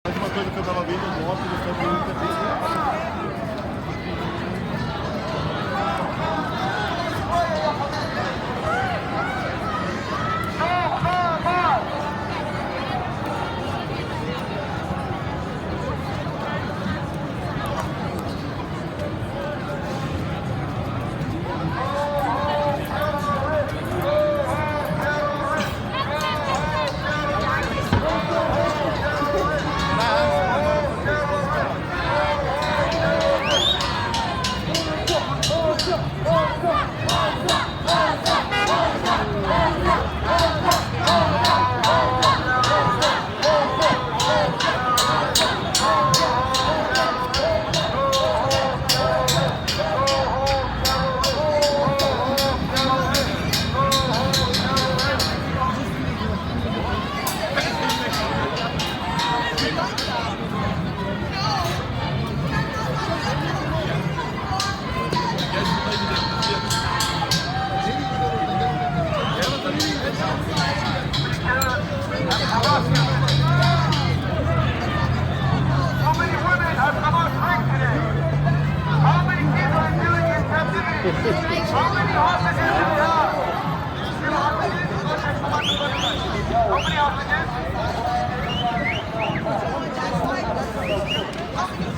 Mas uma coisa que eu tava vendo moto dos Estados Unidos é bem rápido.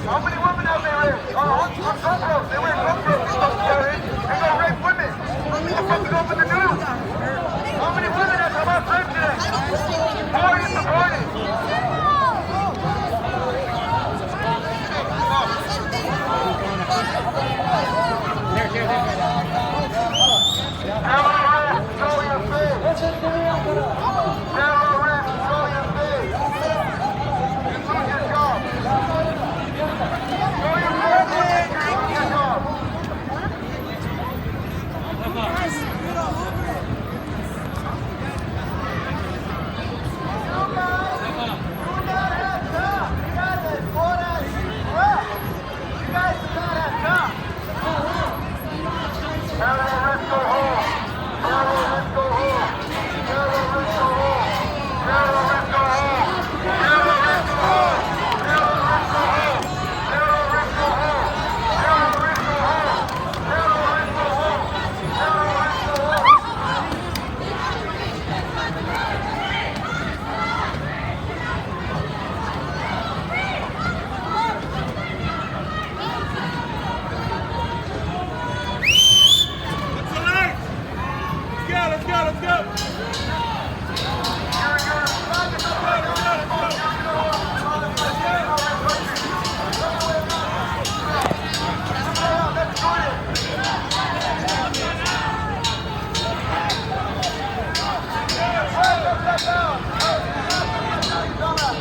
How many women have they raped? On GoPros. They wear GoPros. They go rape women. That's what we go with the news. How many women have Hamas raped today? How are you supporting? Terrorists, show your face. Terrorists, show your face. You lose your job. Show your face. You lose your job. Terrorists go home. Terrorists go home. Terrorists go home. Terrorists go home. Terrorists go home. Terrorists go home. Terrorists go home. Terrorists go home. Terrorists go home. Terrorists go home.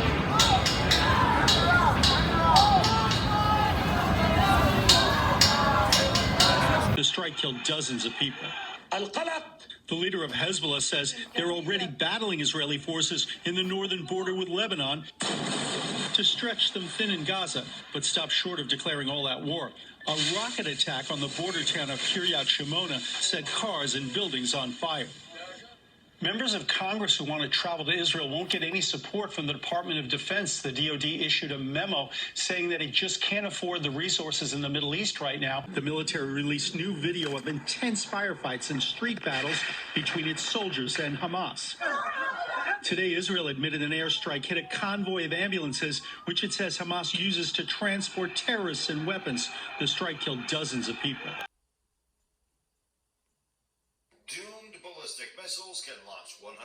The strike killed dozens of people. The leader of Hezbollah says they're already battling Israeli forces in the northern border with Lebanon to stretch them thin in Gaza, but stop short of declaring all-out war. A rocket attack on the border town of Kiryat Shimona set cars and buildings on fire. Members of Congress who want to travel to Israel won't get any support from the Department of Defense. The DoD issued a memo saying that it just can't afford the resources in the Middle East right now. The military released new video of intense firefights and street battles between its soldiers and Hamas. Today, Israel admitted an airstrike hit a convoy of ambulances, which it says Hamas uses to transport terrorists and weapons. The strike killed dozens of people. Doomed ballistic missiles can launch 100,000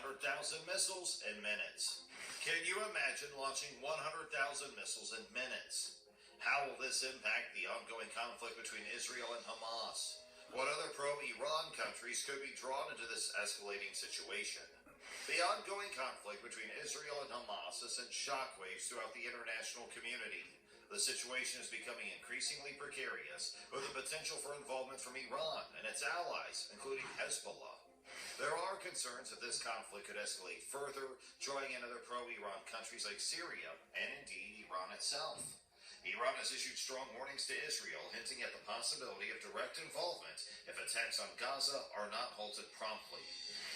missiles in minutes. Can you imagine launching 100,000 missiles in minutes? How will this impact the ongoing conflict between Israel and Hamas? What other pro-Iran countries could be drawn into this escalating situation? The ongoing conflict between Israel and Hamas has sent shockwaves throughout the international community. The situation is becoming increasingly precarious, with the potential for involvement from Iran and its allies, including Hezbollah. There are concerns that this conflict could escalate further, drawing in other pro-Iran countries like Syria and indeed Iran itself. Iran has issued strong warnings to Israel, hinting at the possibility of direct involvement if attacks on Gaza are not halted promptly.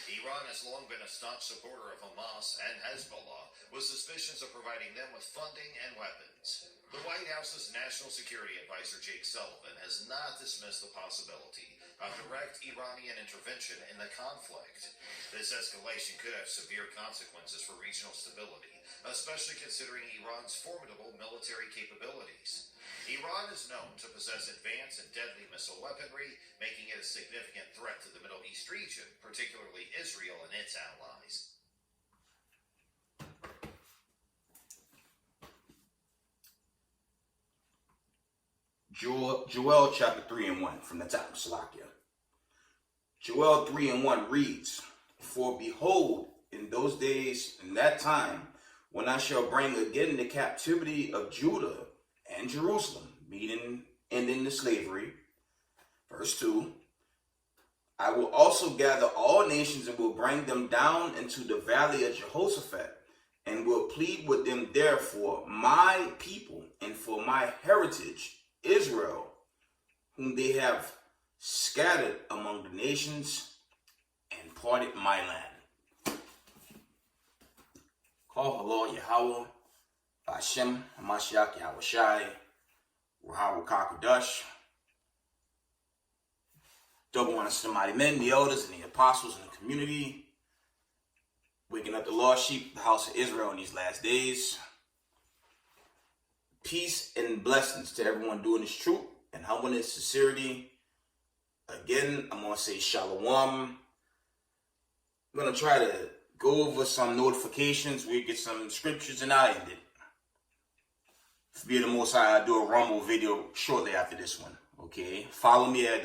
Iran has long been a staunch supporter of Hamas and Hezbollah, with suspicions of providing them with funding and weapons. The White House's National Security Advisor Jake Sullivan has not dismissed the possibility of direct Iranian intervention in the conflict. This escalation could have severe consequences for regional stability, especially considering Iran's formidable military capabilities. Iran is known to possess advanced and deadly missile weaponry, making it a significant threat to the Middle East region, particularly Israel and its allies. Joel chapter 3 and 1 from the top of Salakia. Joel 3 and 1 reads, "For behold, in those days, in that time, when I shall bring again the captivity of Judah and Jerusalem," meaning ending the slavery. Verse 2, "I will also gather all nations and will bring them down into the valley of Jehoshaphat, and will plead with them there for my people and for my heritage, Israel, whom they have scattered among the nations and parted my land." Call Allah Yahweh, Hashem, Hamashiach, Yahweh Shai, Rahawa Kakadash. Double honor to the mighty men, the elders, and the apostles in the community, waking up the lost sheep, the house of Israel in these last days. Peace and blessings to everyone doing this truth and humbleness, sincerity. Again, I'm going to say shalom. I'm going to try to go over some notifications. We get some scriptures and I end it. If be the Most High, I'll do a Rumble video shortly after this one. Okay. Follow me at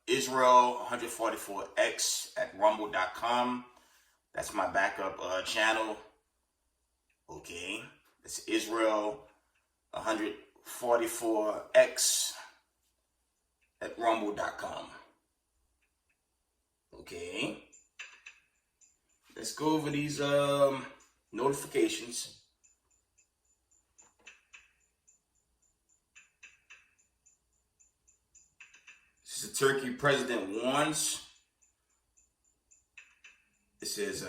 Israel 144X at rumble.com. That's my backup channel. Okay. That's Israel 144X at rumble.com. Okay. Let's go over these notifications. This is the Turkey president warns. It says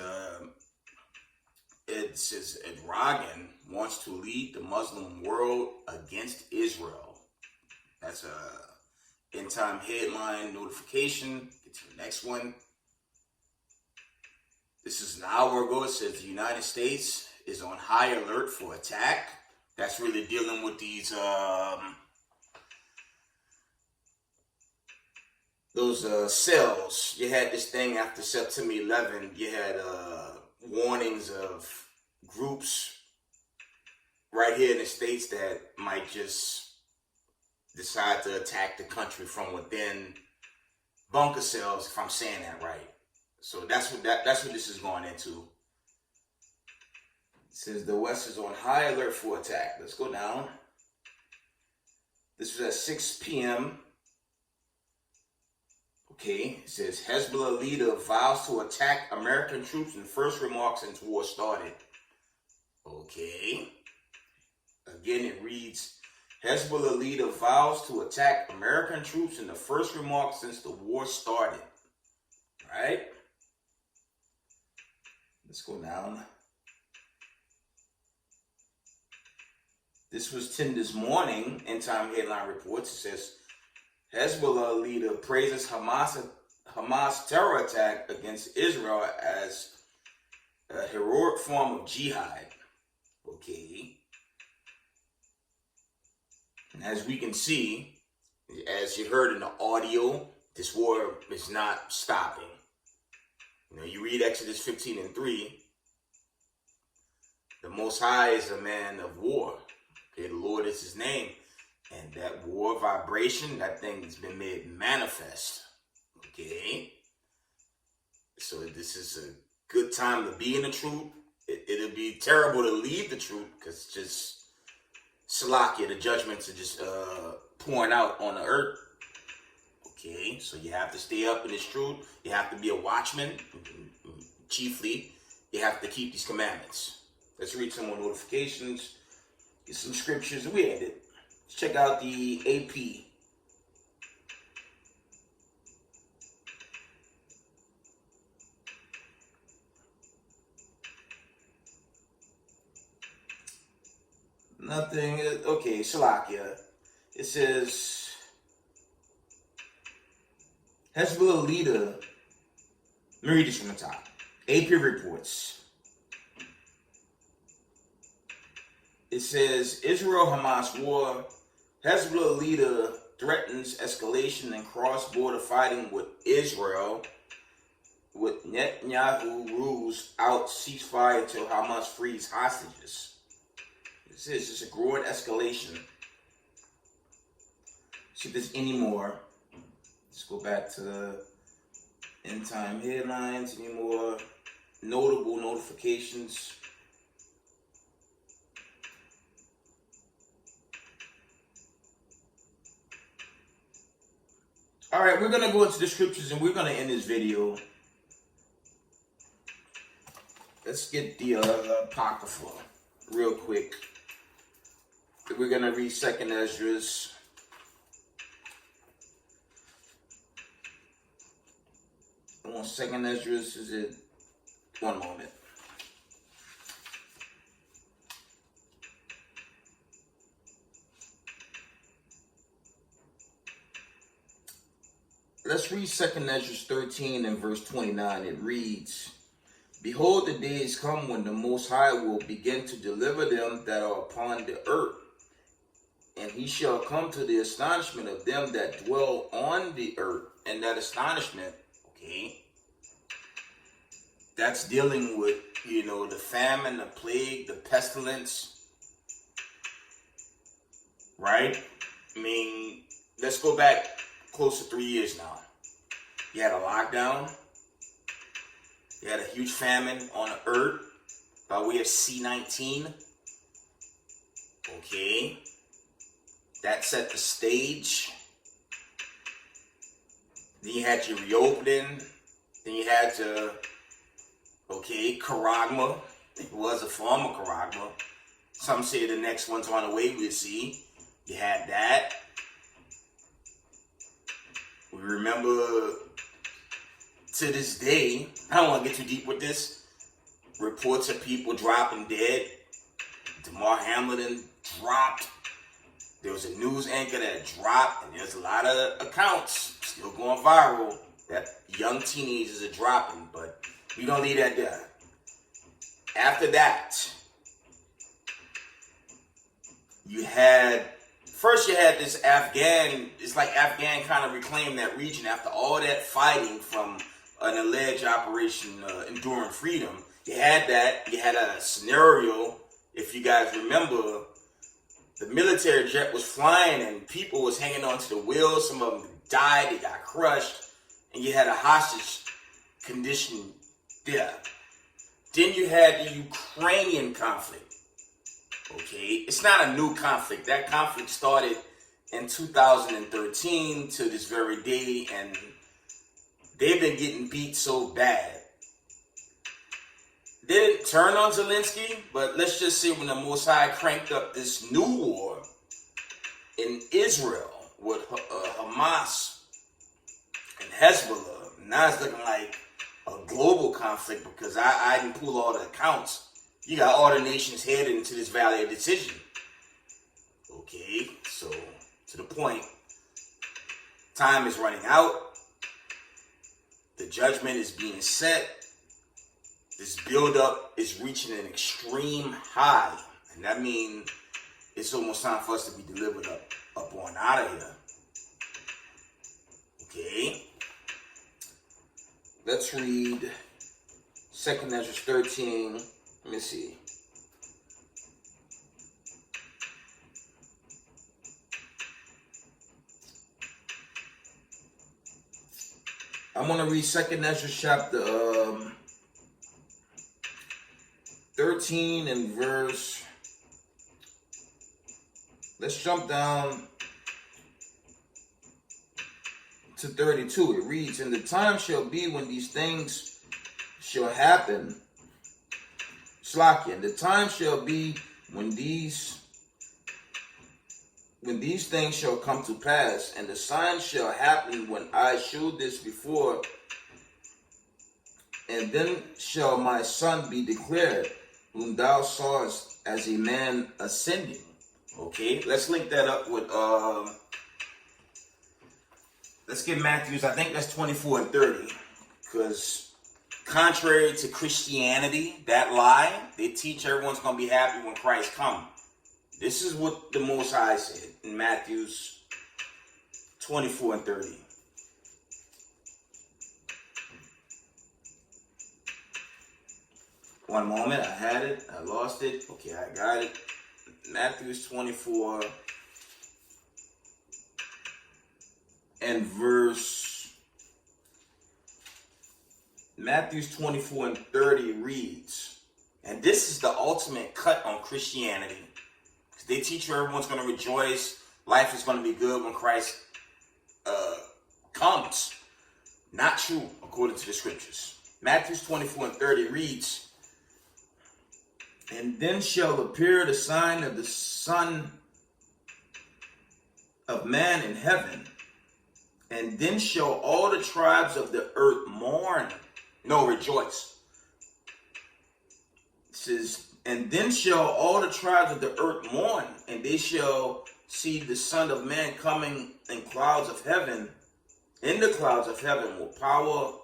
Erdogan wants to lead the Muslim world against Israel. That's a end-time headline notification. Get to the next one. This is an hour ago. It says the United States is on high alert for attack. That's really dealing with these those cells. You had this thing after September 11. You had warnings of groups right here in the States that might just decide to attack the country from within. Bunker cells, if I'm saying that right. So that's what this is going into. It says the West is on high alert for attack. Let's go down. This was at 6 p.m. Okay, it says Hezbollah leader vows to attack American troops in first remarks since war started. Okay. Again, it reads, Hezbollah leader vows to attack American troops in the first remarks since the war started. Right? Let's go down. This was 10 this morning. End time headline reports. It says Hezbollah leader praises Hamas terror attack against Israel as a heroic form of jihad. Okay. And as we can see, as you heard in the audio, this war is not stopping. You know, you read Exodus 15 and 3. The Most High is a man of war. Okay, the Lord is his name. And that war vibration, that thing has been made manifest. Okay? So this is a good time to be in the truth. It'll be terrible to leave the truth because just Salakia, the judgments are just pouring out on the earth. Okay? So you have to stay up in this truth. You have to be a watchman. Chiefly, you have to keep these commandments. Let's read some more notifications. Get some scriptures. We had it. Let's check out the AP. Nothing. Okay, Salakia. It says Hezbollah leader. Let me read this from the top. AP reports. It says Israel-Hamas war. Hezbollah leader threatens escalation and cross-border fighting with Israel. With Netanyahu rules out ceasefire until Hamas frees hostages. This is just a growing escalation. See if there's any more. Let's go back to the end time headlines. Any more notable notifications? All right, we're going to go into the scriptures and we're going to end this video. Let's get the Apocrypha real quick. We're going to read 2nd Esdras. On 2nd Esdras, is it? One moment. Let's read 2nd Esdras 13 and verse 29. It reads, Behold, the days come when the Most High will begin to deliver them that are upon the earth. And he shall come to the astonishment of them that dwell on the earth. And that astonishment, okay, that's dealing with, the famine, the plague, the pestilence, right? I mean, let's go back close to 3 years now. You had a lockdown. You had a huge famine on the earth by way of C-19. Okay. That set the stage. Then you had your reopening. Then you had your, Karagma. It was a form of Karagma. Some say the next one's on the way, we'll see. You had that. We remember to this day, I don't want to get too deep with this, reports of people dropping dead. Damar Hamlin dropped. There was a news anchor that dropped, and there's a lot of accounts still going viral that young teenagers are dropping, but we don't leave that there. After that, you had this Afghan, it's like Afghan kind of reclaimed that region after all that fighting from an alleged Operation Enduring Freedom. You had that. You had a scenario, if you guys remember, the military jet was flying and people was hanging onto the wheels. Some of them died, they got crushed, and you had a hostage condition there. Then you had the Ukrainian conflict. Okay, it's not a new conflict. That conflict started in 2013 to this very day, and they've been getting beat so bad. They didn't turn on Zelensky, but let's just say when the Most High cranked up this new war in Israel with Hamas and Hezbollah, now it's looking like a global conflict because I didn't pull all the accounts. You got all the nations headed into this valley of decision. Okay, so to the point, time is running out. The judgment is being set. This buildup is reaching an extreme high. And that means it's almost time for us to be delivered up on out of here. Okay. Let's read 2nd Esdras 13. Let me see. I'm going to read 2nd Esdras chapter 13 and verse. Let's jump down to 32. It reads, And the time shall be when these things shall happen. Slakia, and the time shall be when these things shall come to pass, and the sign shall happen when I shewed this before, and then shall my son be declared, whom thou sawest as a man ascending. Okay, let's link that up with, let's get Matthew's, I think that's 24 and 30. Because contrary to Christianity, that lie, they teach everyone's going to be happy when Christ comes. This is what the Most High said in Matthew's 24 and 30. One moment, I had it, I lost it. Okay, I got it. Matthew's 24 and Matthew's 24 and 30 reads, and this is the ultimate cut on Christianity. They teach you everyone's going to rejoice. Life is going to be good when Christ comes. Not true, according to the scriptures. Matthew's 24 and 30 reads, and then shall appear the sign of the Son of Man in heaven, and then shall all the tribes of the earth mourn. No, rejoice. It says, and then shall all the tribes of the earth mourn, and they shall see the Son of Man coming in clouds of heaven, in the clouds of heaven with power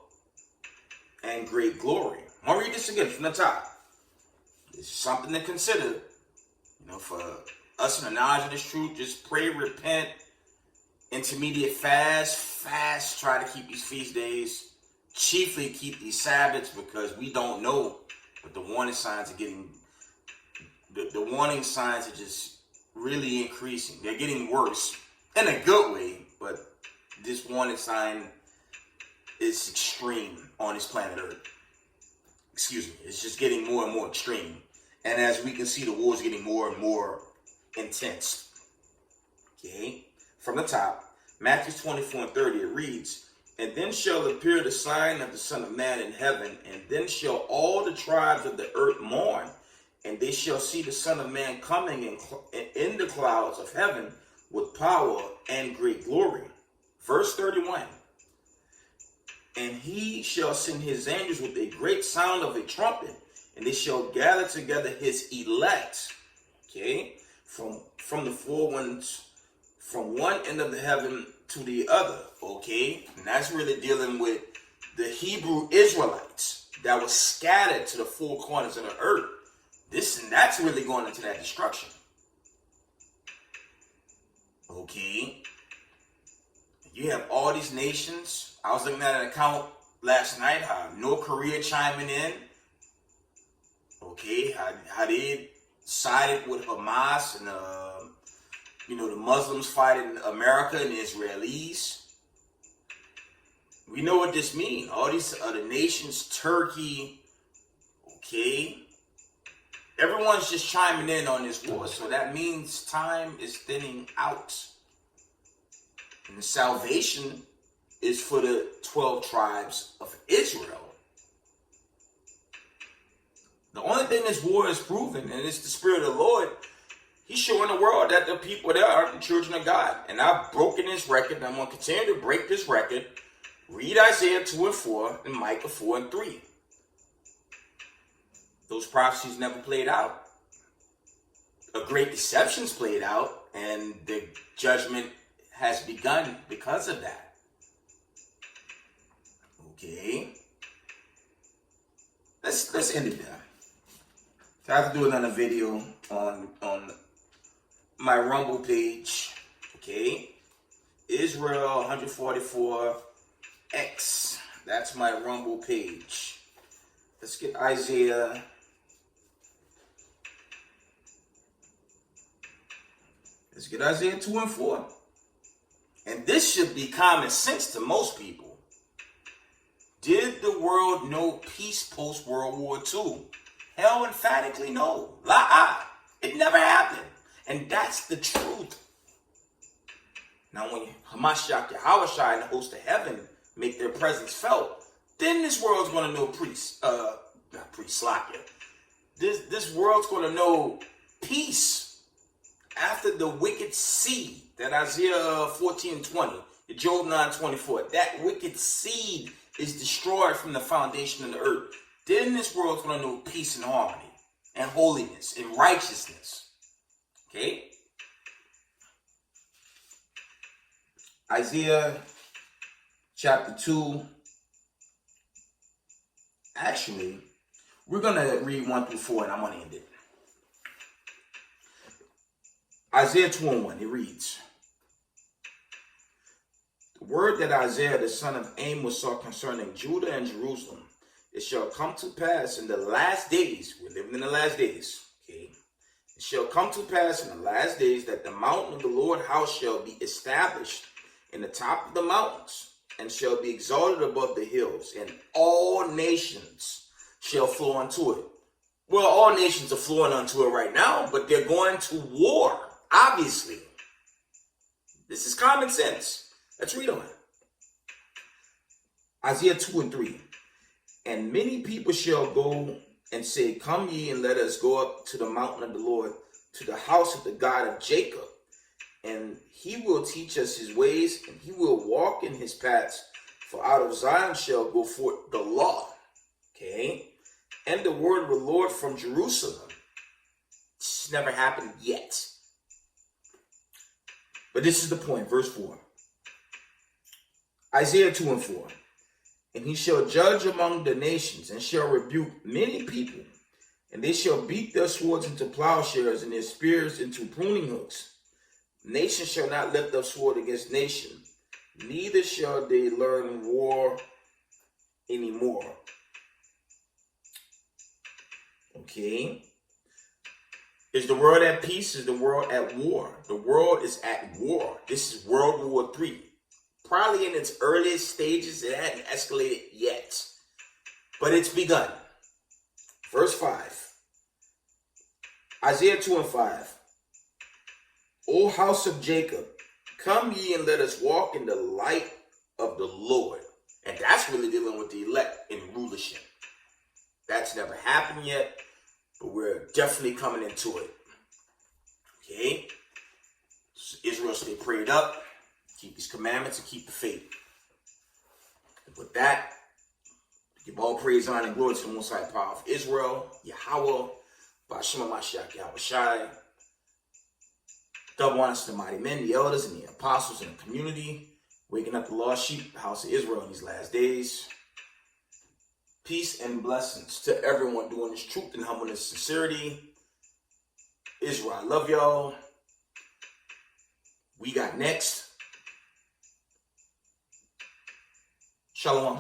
and great glory. I'll read this again from the top. It's something to consider. You know, for us in the knowledge of this truth, just pray, repent, intermediate fast, try to keep these feast days, chiefly keep these Sabbaths, because we don't know, but the warning signs are getting, the warning signs are just really increasing. They're getting worse in a good way, but this warning sign is extreme on this planet Earth. Excuse me, it's just getting more and more extreme. And as we can see, the war is getting more and more intense. Okay, from the top, Matthew 24 and 30, it reads, and then shall appear the sign of the Son of Man in heaven, and then shall all the tribes of the earth mourn, and they shall see the Son of Man coming in the clouds of heaven with power and great glory. Verse 31, and he shall send his angels with a great sound of a trumpet, and they shall gather together his elect, okay, from the four winds, from one end of the heaven to the other, okay? And that's really dealing with the Hebrew Israelites that were scattered to the four corners of the earth. That's really going into that destruction. Okay? You have all these nations. I was looking at an account last night, how North Korea chiming in. Okay, how they sided with Hamas and the Muslims fighting America and the Israelis. We know what this means. All these other nations, Turkey, okay. Everyone's just chiming in on this war. So that means time is thinning out. And the salvation is for the 12 tribes of Israel. The only thing this war is proving, and it's the Spirit of the Lord, He's showing the world that the people there are the children of God. And I've broken this record, and I'm going to continue to break this record. Read Isaiah 2 and 4 and Micah 4 and 3. Those prophecies never played out. A great deception's played out, and the judgment has begun because of that. Okay. Let's end it there. I have to do another video on my Rumble page. Okay. Israel 144X. That's my Rumble page. Let's get Isaiah. Let's get Isaiah 2 and 4. And this should be common sense to most people. Did the world know peace post-World War II? Hell, emphatically no. It never happened. And that's the truth. Now, when Hamashiach Yahushua and the host of heaven make their presence felt, then this world's going to know This world's going to know peace after the wicked seed, that Isaiah 14:20, Job 9:24, that wicked seed is destroyed from the foundation of the earth. Then this world's going to know peace and harmony and holiness and righteousness. Okay? Isaiah chapter 2. Actually, we're going to read 1 through 4 and I'm going to end it. Isaiah 2 and 1, it reads, the word that Isaiah the son of Amos saw concerning Judah and Jerusalem, it shall come to pass in the last days, we're living in the last days, okay? It shall come to pass in the last days that the mountain of the Lord's house shall be established in the top of the mountains, and shall be exalted above the hills, and all nations shall flow unto it. Well, all nations are flowing unto it right now, but they're going to war, obviously. This is common sense. Let's read on. Isaiah 2 and 3. And many people shall go and say, come ye and let us go up to the mountain of the Lord, to the house of the God of Jacob. And he will teach us his ways, and he will walk in his paths. For out of Zion shall go forth the law. Okay? And the word of the Lord from Jerusalem. This has never happened yet. But this is the point. Verse 4. Isaiah 2 and 4. And he shall judge among the nations, and shall rebuke many people. And they shall beat their swords into plowshares, and their spears into pruning hooks. Nation shall not lift up sword against nation, neither shall they learn war anymore. Okay. Is the world at peace? Is the world at war? The world is at war. This is World War III. Probably in its earliest stages, it hadn't escalated yet. But it's begun. Verse 5. Isaiah 2 and 5. O house of Jacob, come ye and let us walk in the light of the Lord. And that's really dealing with the elect in rulership. That's never happened yet, but we're definitely coming into it. Okay? So Israel stay prayed up, keep his commandments, and keep the faith. And with that, give all praise, honor, and glory to the Most High Power of Israel, Yahweh, Ba'ashima Mashiach, Yahweh Shai. Double honors to the mighty men, the elders, and the apostles in the community, waking up the lost sheep, the house of Israel in these last days. Peace and blessings to everyone doing this truth and humbleness, sincerity. Israel, I love y'all. We got next. Shalom.